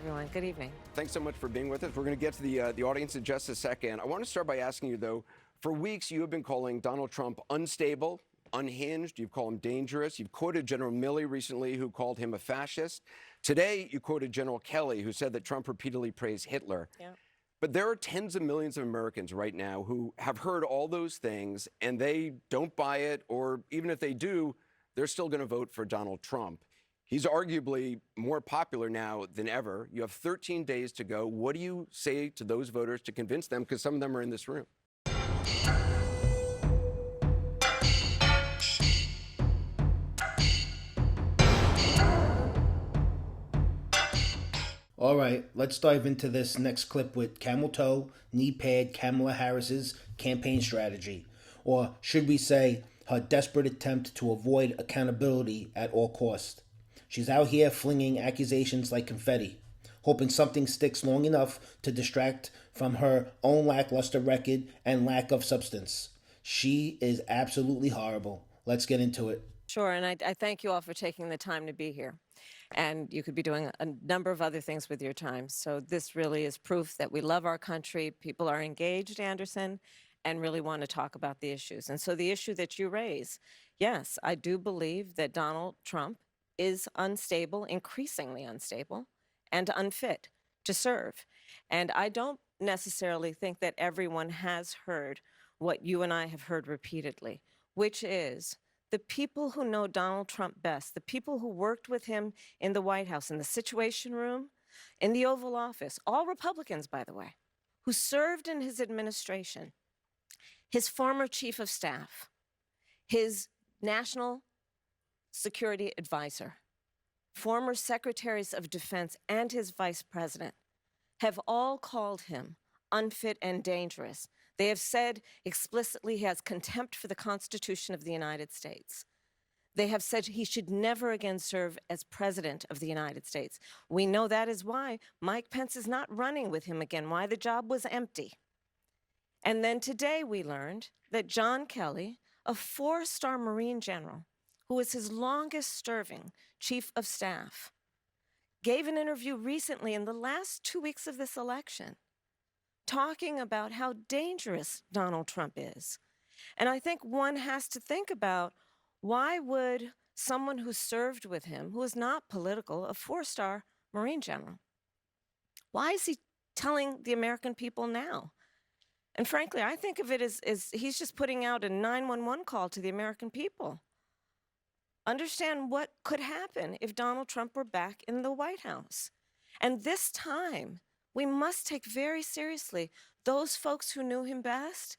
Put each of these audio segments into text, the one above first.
Everyone, good evening. Thanks so much for being with us. We're going to get to the audience in just a second. I want to start by asking you, though, for weeks you have been calling Donald Trump unstable, unhinged. You've called him dangerous. You've quoted General Milley recently, who called him a fascist. Today, you quoted General Kelly, who said that Trump repeatedly praised Hitler. Yeah. But there are tens of millions of Americans right now who have heard all those things, and they don't buy it, or even if they do, they're still going to vote for Donald Trump. He's arguably more popular now than ever. You have 13 days to go. What do you say to those voters to convince them? Because some of them are in this room. All right, let's dive into this next clip with camel toe, knee pad Kamala Harris's campaign strategy. Or should we say, her desperate attempt to avoid accountability at all costs. She's out here flinging accusations like confetti, hoping something sticks long enough to distract from her own lackluster record and lack of substance. She is absolutely horrible. Let's get into it. Sure, and I thank you all for taking the time to be here. And you could be doing a number of other things with your time. So this really is proof that we love our country. People are engaged, Anderson, and really want to talk about the issues. And so the issue that you raise, yes, I do believe that Donald Trump is unstable, increasingly unstable, and unfit to serve. And I don't necessarily think that everyone has heard what you and I have heard repeatedly, which is the people who know Donald Trump best, the people who worked with him in the White House, in the Situation Room, in the Oval Office, all Republicans, by the way, who served in his administration, his former chief of staff, his national security advisor, former secretaries of defense, and his vice president have all called him unfit and dangerous. They have said explicitly he has contempt for the Constitution of the United States. They have said he should never again serve as president of the United States. We know that is why Mike Pence is not running with him again, why the job was empty. And then today we learned that John Kelly, a four-star Marine general, who was his longest-serving chief of staff, gave an interview recently in the last 2 weeks of this election, talking about how dangerous Donald Trump is. And I think one has to think about, why would someone who served with him, who is not political, a four-star Marine general, why is he telling the American people now? And frankly, I think of it as he's just putting out a 911 call to the American people. Understand what could happen if Donald Trump were back in the White House. And this time, we must take very seriously those folks who knew him best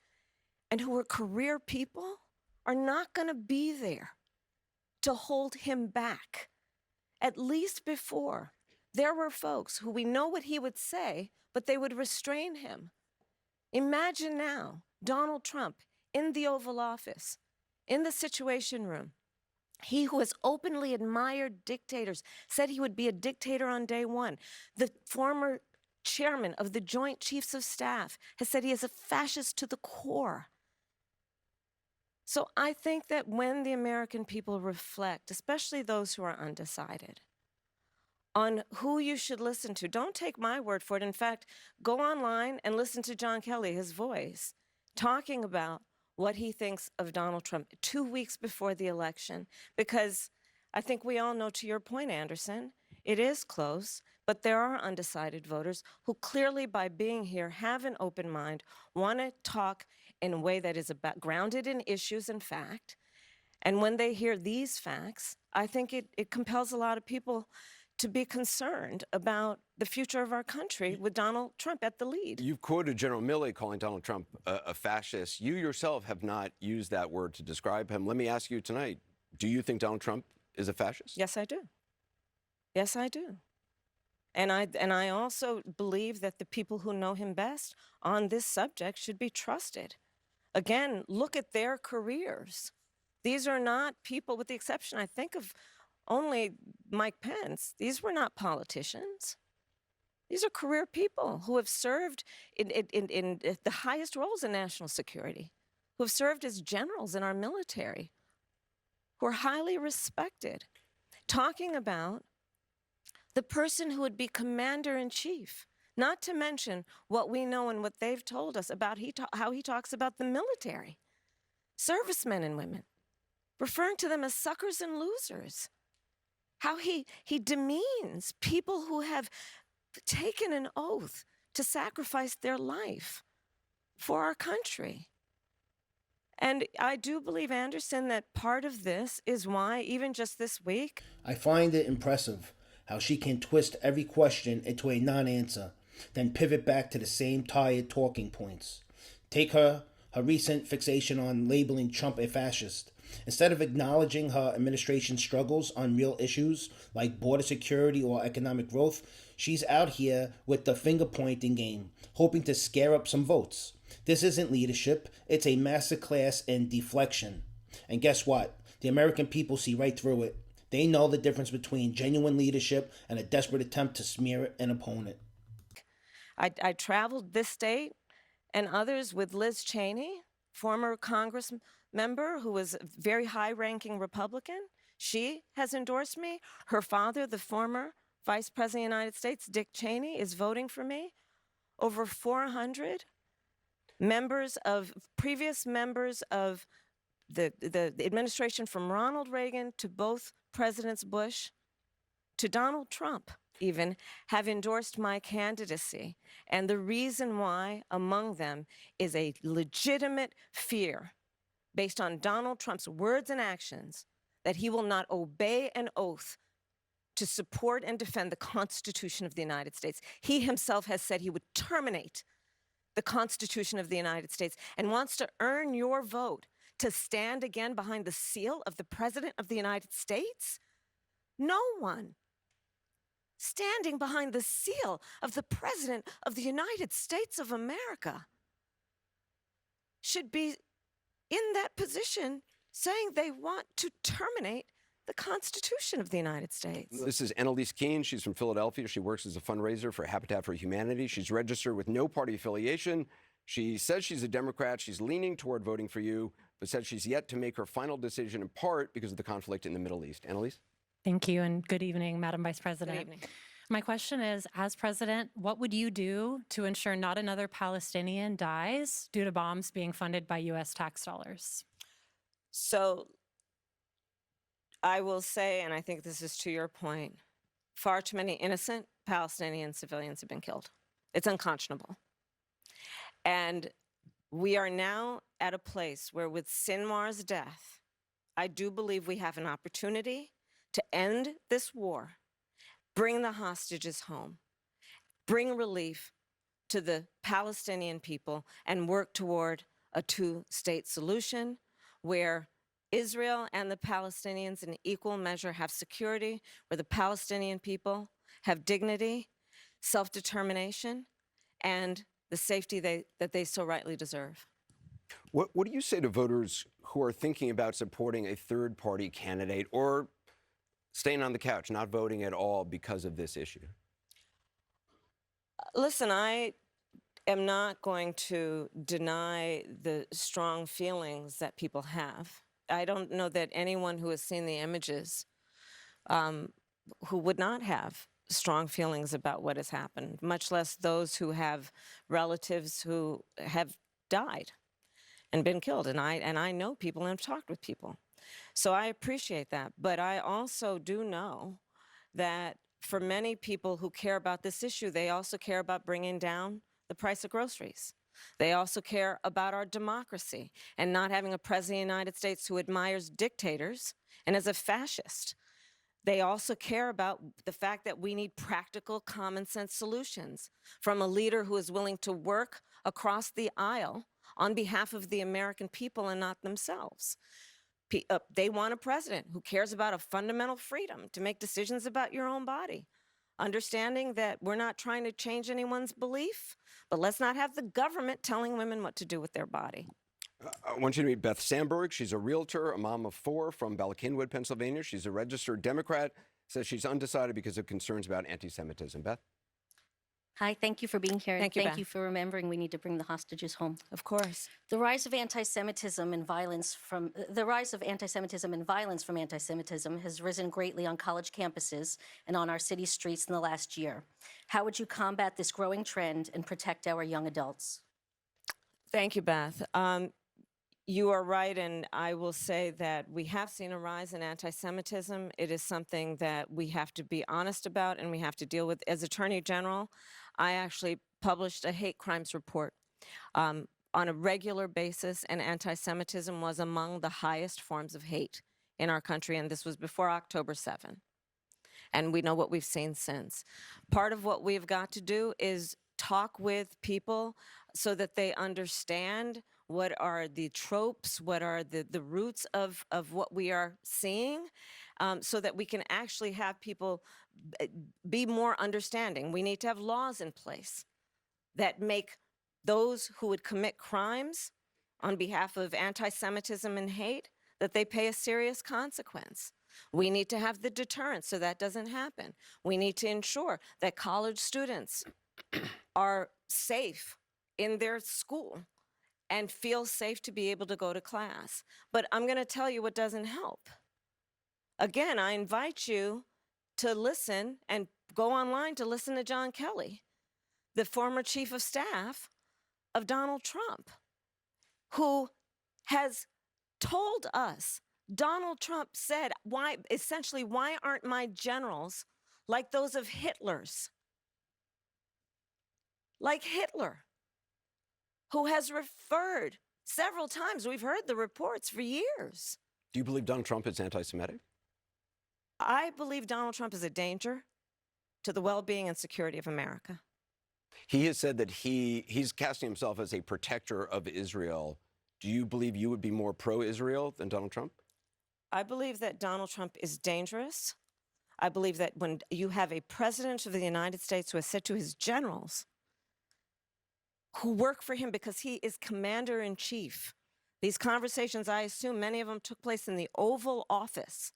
and who were career people are not going to be there to hold him back. At least before, there were folks who we know what he would say, but they would restrain him. Imagine now Donald Trump in the Oval Office, in the Situation Room. He who has openly admired dictators, said he would be a dictator on day one. The former chairman of the Joint Chiefs of Staff has said he is a fascist to the core. So I think that when the American people reflect, especially those who are undecided, on who you should listen to, don't take my word for it. In fact, go online and listen to John Kelly, his voice, talking about what he thinks of Donald Trump 2 weeks before the election, because I think we all know, to your point, Anderson, it is close, but there are undecided voters who clearly, by being here, have an open mind, want to talk in a way that is grounded in issues and fact. And when they hear these facts, I think it compels a lot of people to be concerned about the future of our country with Donald Trump at the lead. You've quoted General Milley calling Donald Trump a fascist. You yourself have not used that word to describe him. Let me ask you tonight, do you think Donald Trump is a fascist? Yes, I do. Yes, I do. And I also believe that the people who know him best on this subject should be trusted. Again, look at their careers. These are not people, with the exception, I think, of only Mike Pence. These were not politicians. These are career people who have served in the highest roles in national security, who have served as generals in our military, who are highly respected, talking about the person who would be commander-in-chief, not to mention what we know and what they've told us about how he talks about the military, servicemen and women, referring to them as suckers and losers, how he demeans people who have taken an oath to sacrifice their life for our country. And I do believe, Anderson, that part of this is why, even just this week, I find it impressive how she can twist every question into a non-answer, then pivot back to the same tired talking points. Take her recent fixation on labeling Trump a fascist. Instead of acknowledging her administration's struggles on real issues like border security or economic growth, she's out here with the finger-pointing game, hoping to scare up some votes. This isn't leadership, it's a masterclass in deflection. And guess what? The American people see right through it. They know the difference between genuine leadership and a desperate attempt to smear an opponent. I traveled this state and others with Liz Cheney, former Congress member who was a very high-ranking Republican. She has endorsed me. Her father, the former Vice President of the United States, Dick Cheney, is voting for me. Over 400 previous members of the administration, from Ronald Reagan to both Presidents Bush to Donald Trump even, have endorsed my candidacy. And the reason why, among them, is a legitimate fear based on Donald Trump's words and actions that he will not obey an oath to support and defend the Constitution of the United States. He himself has said he would terminate the Constitution of the United States and wants to earn your vote to stand again behind the seal of the President of the United States? No one standing behind the seal of the President of the United States of America should be in that position saying they want to terminate the Constitution of the United States. This is Annalise Keene. She's from Philadelphia. She works as a fundraiser for Habitat for Humanity. She's registered with no party affiliation. She says she's a Democrat. She's leaning toward voting for you, but said she's yet to make her final decision, in part because of the conflict in the Middle East. Annalise? Thank you, and good evening, Madam Vice President. Good evening. My question is, as president, what would you do to ensure not another Palestinian dies due to bombs being funded by U.S. tax dollars? So I will say, and I think this is to your point, far too many innocent Palestinian civilians have been killed. It's unconscionable. And we are now at a place where, with Sinwar's death, I do believe we have an opportunity to end this war, bring the hostages home, bring relief to the Palestinian people, and work toward a two-state solution where Israel and the Palestinians in equal measure have security, where the Palestinian people have dignity, self-determination, and the safety that they so rightly deserve. What do you say to voters who are thinking about supporting a third-party candidate or staying on the couch, not voting at all because of this issue? Listen, I am not going to deny the strong feelings that people have. I don't know that anyone who has seen the images who would not have strong feelings about what has happened, much less those who have relatives who have died and been killed. And I know people and have talked with people. So I appreciate that. But I also do know that for many people who care about this issue, they also care about bringing down the price of groceries. They also care about our democracy and not having a president of the United States who admires dictators and is a fascist. They also care about the fact that we need practical, common sense solutions from a leader who is willing to work across the aisle on behalf of the American people and not themselves. They want a president who cares about a fundamental freedom to make decisions about your own body, understanding that we're not trying to change anyone's belief, but let's not have the government telling women what to do with their body. I want you to meet Beth Sandberg. She's a realtor, a mom of four from Bala Cynwyd, Pennsylvania. She's a registered Democrat, says she's undecided because of concerns about anti-Semitism. Beth? Hi, thank you for being here. Thank and you, thank Beth. you for remembering we need to bring the hostages home. Of course. The rise of anti-Semitism and violence from anti-Semitism has risen greatly on college campuses and on our city streets in the last year. How would you combat this growing trend and protect our young adults? Thank you, Beth. You are right, and I will say that we have seen a rise in anti-Semitism. It is something that we have to be honest about and we have to deal with. As Attorney General, I actually published a hate crimes report on a regular basis, and anti-Semitism was among the highest forms of hate in our country, and this was before October 7. And we know what we've seen since. Part of what we've got to do is talk with people so that they understand what are the tropes, what are the roots of what we are seeing, so that we can actually have people be more understanding. We need to have laws in place that make those who would commit crimes on behalf of anti-Semitism and hate, that they pay a serious consequence. We need to have the deterrence so that doesn't happen. We need to ensure that college students are safe in their school and feel safe to be able to go to class. But I'm going to tell you what doesn't help. Again, I invite you to listen and go online to listen to John Kelly, the former chief of staff of Donald Trump, who has told us, Donald Trump said, essentially, why aren't my generals like those of Hitler's? Like Hitler, who has referred several times, we've heard the reports for years. Do you believe Donald Trump is anti-Semitic? I believe Donald Trump is a danger to the well-being and security of America. He has said that he's casting himself as a protector of Israel. Do you believe you would be more pro-Israel than Donald Trump? I believe that Donald Trump is dangerous. I believe that when you have a president of the United States who has said to his generals, who work for him because he is commander-in-chief, these conversations, I assume many of them took place in the Oval Office.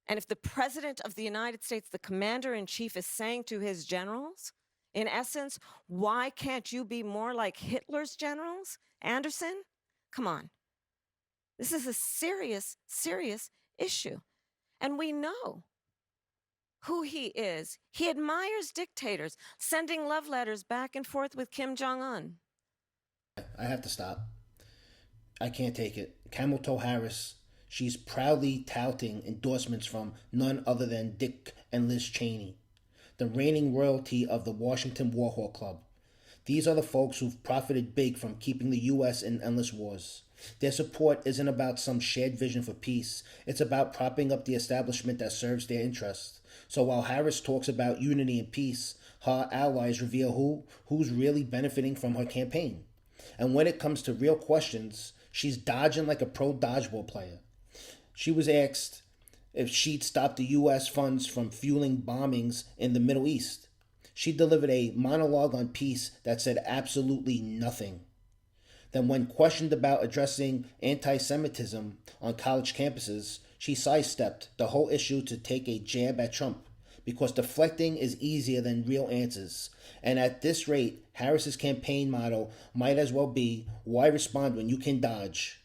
And if the president of the United States, the commander-in-chief, is saying to his generals, in essence, why can't you be more like Hitler's generals, Anderson? Come on. This is a serious, serious issue. And we know who he is. He admires dictators, sending love letters back and forth with Kim Jong-un. I have to stop. I can't take it. Kamala Harris, she's proudly touting endorsements from none other than Dick and Liz Cheney, the reigning royalty of the Washington Warhol Club. These are the folks who've profited big from keeping the U.S. in endless wars. Their support isn't about some shared vision for peace. It's about propping up the establishment that serves their interests. So while Harris talks about unity and peace, her allies reveal who's really benefiting from her campaign. And when it comes to real questions, she's dodging like a pro dodgeball player. She was asked if she'd stop the U.S. funds from fueling bombings in the Middle East. She delivered a monologue on peace that said absolutely nothing. Then when questioned about addressing anti-Semitism on college campuses, she sidestepped the whole issue to take a jab at Trump, because deflecting is easier than real answers. And at this rate, Harris's campaign motto might as well be, why respond when you can dodge?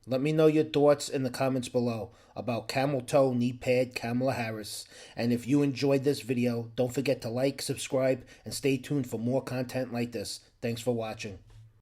Let me know your thoughts in the comments below about camel toe knee pad Kamala Harris. And if you enjoyed this video, don't forget to like, subscribe, and stay tuned for more content like this. Thanks for watching.